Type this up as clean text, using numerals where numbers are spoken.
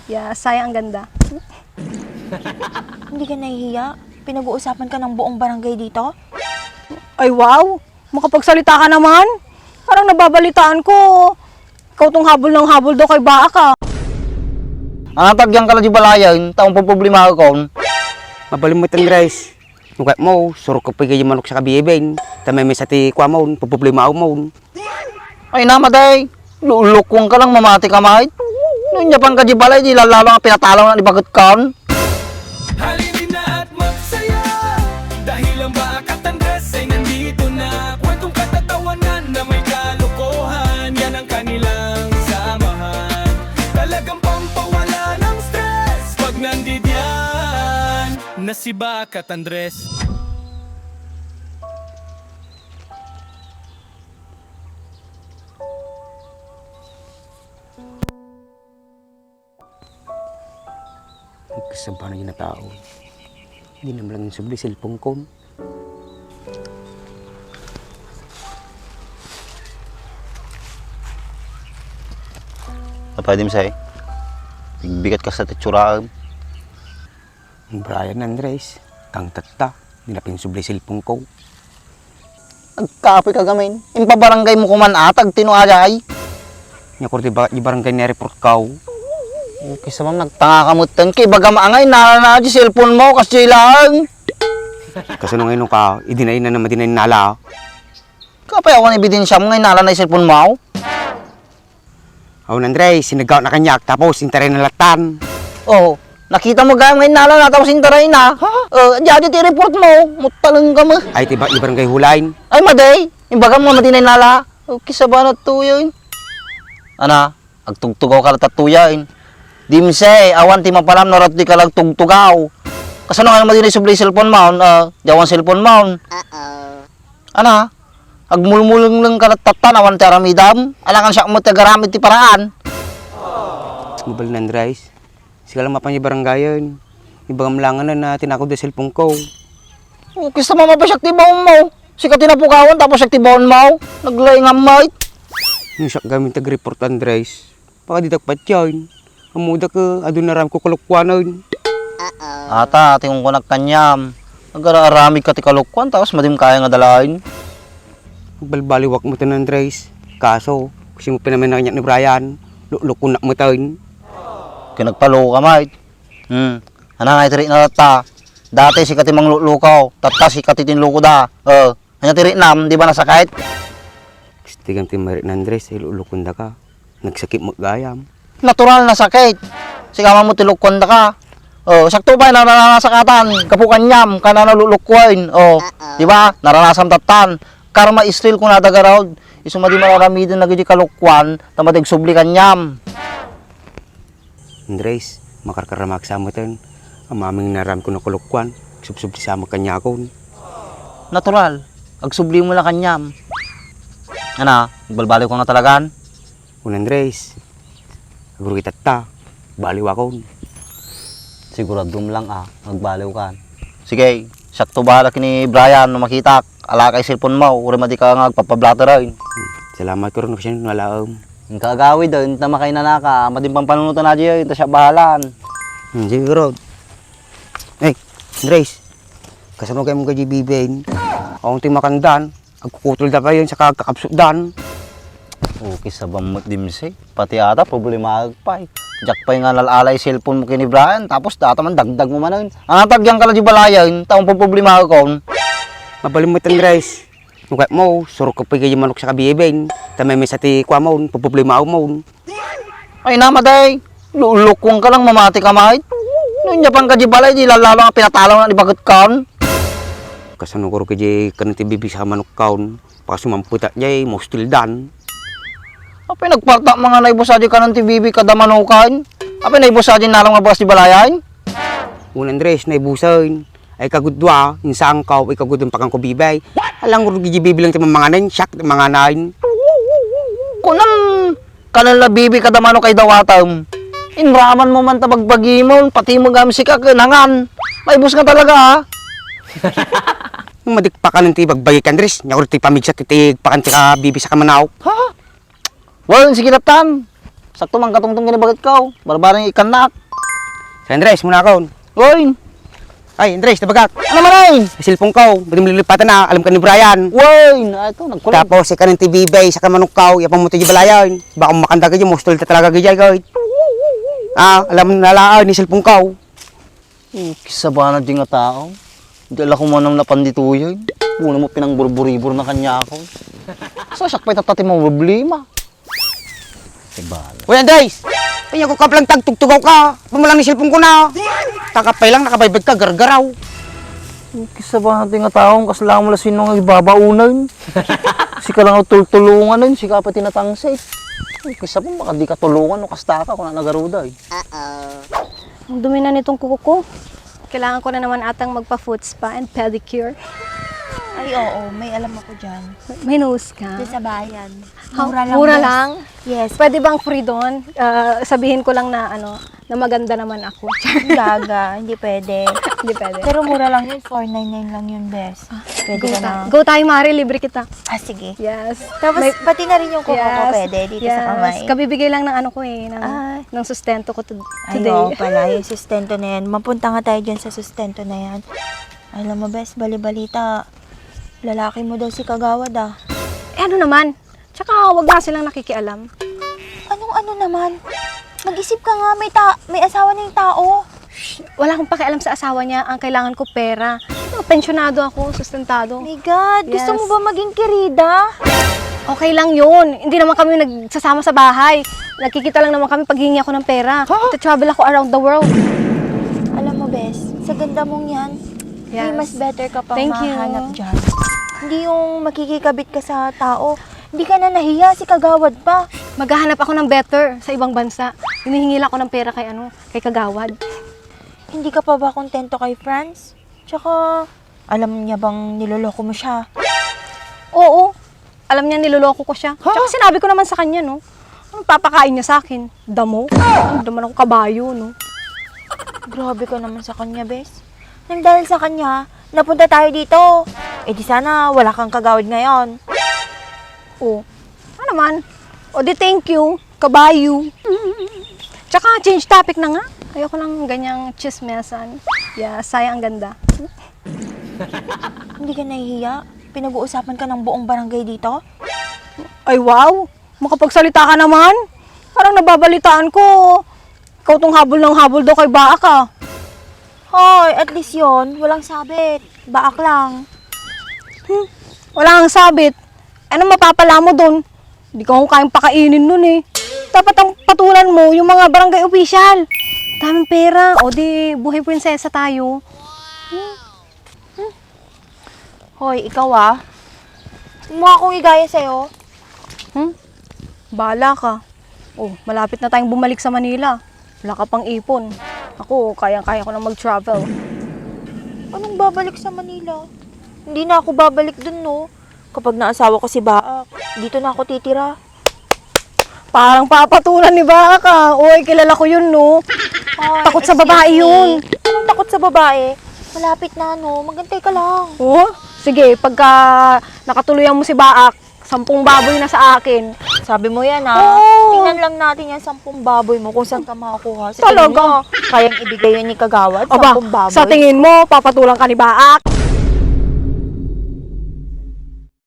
Yeah, sayang ang ganda. Hindi ka nahihiya? Pinag-uusapan ka ng buong barangay dito? Ay wow! Makapagsalita ka naman! Parang nababalitaan ko. Ikaw tong habol ng habol daw kay Baka. Ang tagyan ka lang di balayan, taong problema ko. Mabalimutan guys. Nukay mo, surok ko pa kayo manok sa kabibin. Tamay may sati kwa mo, problema mo. Ay namaday, lulukwang ka lang mamati ka mahit. Noon niya pang kajibalay, di lalalo nga pinatalaw na ibagot kan. Halinin na at magsaya dahil ang Bakat Andres ay nandito na. Kwentong katatawanan na may kalokohan, yan ang kanilang samahan. Talagang pampawala ng stress pag nandidyan na si Bakat Andres. Kasampanan niya na tao. Hindi naman lang yung subli cellphone ko. Pwede mo sa'yo. Bigat ka sa titsuraam. Brian Andres, kang tata. Hindi na pinsubli cellphone ko. Nagkape ka gamin. Impabarangay mo kuman atag, tinuayay. Nga ko di barangay na report ka. Okay sa ma'am, nagtanga kamutan kay baga maangay, nalala na cellphone mo kasi lang. Kasi nung ngayon ka, idinay na naman dinay nala. Kapay ako na ebidensya mo ngayon, nalala na yung cellphone mo. Aun Andres, sinagaw na kanyak, tapos intare na latan. Oh, nakita mo gaya ngayon, nalala na tapos intaray na. Diyan ti report mo, mutalang ka mo. Ay, tiba, di barangay hulain. Ay maday, imbaga mo matinay nala. Okay sa ba na tuyo yun? Ana, agtugtugaw ka na tatuyain. Dimse, awan ti mapalam na di ka lang tugtugaw. Kasano nga naman din subli cellphone mount, jawan cellphone mount. Ana, agmulmulong lang ka tatan, awan ti aramidam. Alangan siya mo tagaramid ti paraan. Mabal na Andres. Sige lang mapan yung barangayan. Ibang langan na tinakod na cellphone ko. Okay sa mama pa siya tibawon mo. Sika tinapukawan tapos siya tibawon mo. Naglay nga mait. Yung siya gamit tag-report Andres. Baka di takpat yan. Amuda ka, adun naram ko kalukwanan. Ata, tingong ko nagkanyam. Nag-arami ka ti kalukwan tapos madim kaya nga dalain. Balbaliwak mo ito Andres. Kaso, kasi mo pinamin na kanyak ni Brian. Lukon na mo ito. Kinagpalo ka mait. Ana nga tiri na ta. Dati si katimang lukaw, tata si katitin luko da. Hanya tiri nam, di ba nasakit? Stigang timarit na Andres, lukon da ka. Nagsakit mo gayam. Natural na sakit. Sigama mo tilukon da ka. Sakto ba naranasakatan, kapukan nyam, kana nalulukwain. Di ba? Naranasan tatan. Karma israel kung nadagaraw. Isuma di mararamidin na gidi kalukwan, tamadig subli kanyam. Andres, makarkaramak sa mo ito. Ang maming naram ko na kulukwan. Subsubli sa mo kanya ako. Natural. Agsubli mo lang kanyam. Ana, balbalik ko na talagan. Un Andres, aguro kita ta. Baliw ako. Siguradum lang magbaliw ka. Sige, sakto bala kini Brian na makita. Ala kay cellphone mo, uri madi ka nga agpapablaterain. Salamat ko rin kasi nalaam. Yung kagawi doon, na makay na naka, madim pang panunutan na dyan, ito siya bahalan. Siguro. Hey, Andres, kasano kayo mong kajibibin? Akong timakandan, agkukutol na kayo sa kakakapsudan. Okay, sa bamot dimse. Pati ata, problema agpay. Jack pa yung alalay cellphone mo kini Brian, tapos data man dagdag mo man. Ang tagyan ka lang di balayan, taong problema ako. Mabalimutan Andres. Nukay mo, surok ko pa kayo manok sa kabibin. Tamay may sati kwa mo, problema mo. Ay namaday, lulukwang ka lang mamati ka mahit. Noon niya pang kajibalay, di lalalo nga pinatalaw na ibagot kaon. Kasano ko rin kayo kanang tibibi sa manok kaon. Pakasumamputa niya mo still done. Apay nagparta mga naibosadyo ka ng TVB kada manukan. Apay naibosadyo na lang nga bagas di balayan. Un Andres, naibusan. Ay kagudwa, yung sangkaw, ay kagudong pakang kubibay. Alang ko rin bilang timang mga nain, siyak, mga nain. Kunang kanala bibi kada mano kay dawatam. Inraman mo man tabagbagi mo, pati mo gamsi ka kenangan. Maibos ka talaga Yung madikpakan ng tibag bagay Andres, nyakuro ti pamigsa ti pagpakan ti ka bibi sa kamanaw. Well, sige laptan. Sakto man katungtong ginabagat ka. Barbarang ikanak. Si Andres, muna ako. Oy! Ay, Andres, nabagat. Ano man ay? Silpong ko, buti mo lilipatan na, alam ka ni Brian. Woy! Ito, nagkulit. Tapos, ikaw ng TVB, sa kamanok ka, yapang mo tayo balayan. Baka makanda ka dyan, mustol ta talaga ka dyan, alam mo nalaan, ni silpong ka. Kisa ba na di nga tao? Hindi ala ko manang napandituyan. Una mo pinangburburibur na kanya ako. So, siyak pa'y tatati mong problema. Ibala. Uy, Andres! Kaya ko kaplang tagtugtugaw ka. Pumulang ni silpong ko na. Kakapay lang, nakabaybag ka, gargaraw. Kisa ba natin nga taong kasalaman mo lang sino nga ibabaunan? Sika lang ang tultulungan nun, sika pa tinatangse. Kisa ba baka di ka tulungan o kasta ka kung nagaruda eh. Ang dumi na nitong kuko ko. Kailangan ko na naman atang magpa-foot spa and pedicure. Ay, oo. May alam ako dyan. May nose ka? Doon sa bayan. Mura lang? Yes. Pwede bang free doon? Sabihin ko lang na na maganda naman ako. Gaga. Hindi pwede. Hindi pwede. Pero mura lang yun. 499 lang yun, bes. Pwede ka na. Go tayo, Mari. Libre kita. Ah, sige. Yes. Tapos, pati na rin yung kuko ko pwede dito sa kamay. Kabibigay lang ng ano ko eh, Ay. ng sustento ko Ay, today. oo pala. Yung sustento na yan. Mapunta nga tayo dyan sa sustento na yan. Alam mo, bes, bali-balita. Lalaki mo daw si Kagawad, ah. Eh ano naman? Tsaka wag na silang nakikialam. Anong ano naman? Mag-isip ka nga, may asawa na yung tao. Wala akong pakialam sa asawa niya. Ang kailangan ko pera. Pensyonado ako, sustentado. My God, gusto Yes. mo ba maging kirida? Okay lang yun. Hindi naman kami nagsasama sa bahay. Nagkikita lang naman kami pag hihingi ako ng pera. To-travel ako around the world. Alam mo, bes, sa ganda mong yan, may Yes. mas better ka pang Thank you. mahanap dyan. Hindi yung makikikabit ka sa tao. Hindi ka na nahiya, si Kagawad pa. Maghahanap ako ng better sa ibang bansa. Hinihingi lang ako ng pera kay Kagawad. Hindi ka pa ba kontento kay Franz? Tsaka, alam niya bang niloloko mo siya? Oo. Alam niya niloloko ko siya. Tsaka sinabi ko naman sa kanya, no? Anong papakain niya sa akin? Damo? Ano naman ako kabayo, no? Grabe ka naman sa kanya, bes. Nang dahil sa kanya, napunta tayo dito. Eh di sana wala kang Kagawad ngayon. Oo. Ano naman? O di thank you. Kabayo. Tsaka change topic na nga. Ayoko lang ganyang chismesan. Yeah, sayang ang ganda. Hindi ka nahihiya? Pinag-uusapan ka ng buong barangay dito? Ay wow! Makapagsalita ka naman. Parang nababalitaan ko. Ikaw tong habol ng habol daw kay Baak ah. Hoy, at least yon, walang sabit. Baak lang. Wala kang sabit. Ano mapapala mo doon? Hindi ka kung kayang pakainin nun eh. Dapat ang patulan mo yung mga barangay official. Daming pera. O di, buhay prinsesa tayo. Hoy, ikaw ah. Mukha akong igaya sa'yo. Bahala ka. Oh, malapit na tayong bumalik sa Manila. Wala ka pang ipon. Ako, kayang-kaya ko na mag-travel. Anong babalik sa Manila? Hindi na ako babalik dun, no? Kapag naasawa ko si Baak, dito na ako titira. Parang papatulan ni Baka. Uy, kilala ko yun, no? Hoy, Takot sa excuse babae me. yun. Anong takot sa babae? Malapit na, no? Magantay ka lang. Oh, sige, pagka nakatuluyan mo si Baak, 10 baboy na sa akin. Sabi mo yan, ah. Oo. Tingnan lang natin yan, 10 baboy mo kung saan ka makakuha. Sa Talaga? tingin mo, kayang ibigay yun ni Kagawad, 10 Aba, baboy. sa tingin mo, papatulan ka ni Baak?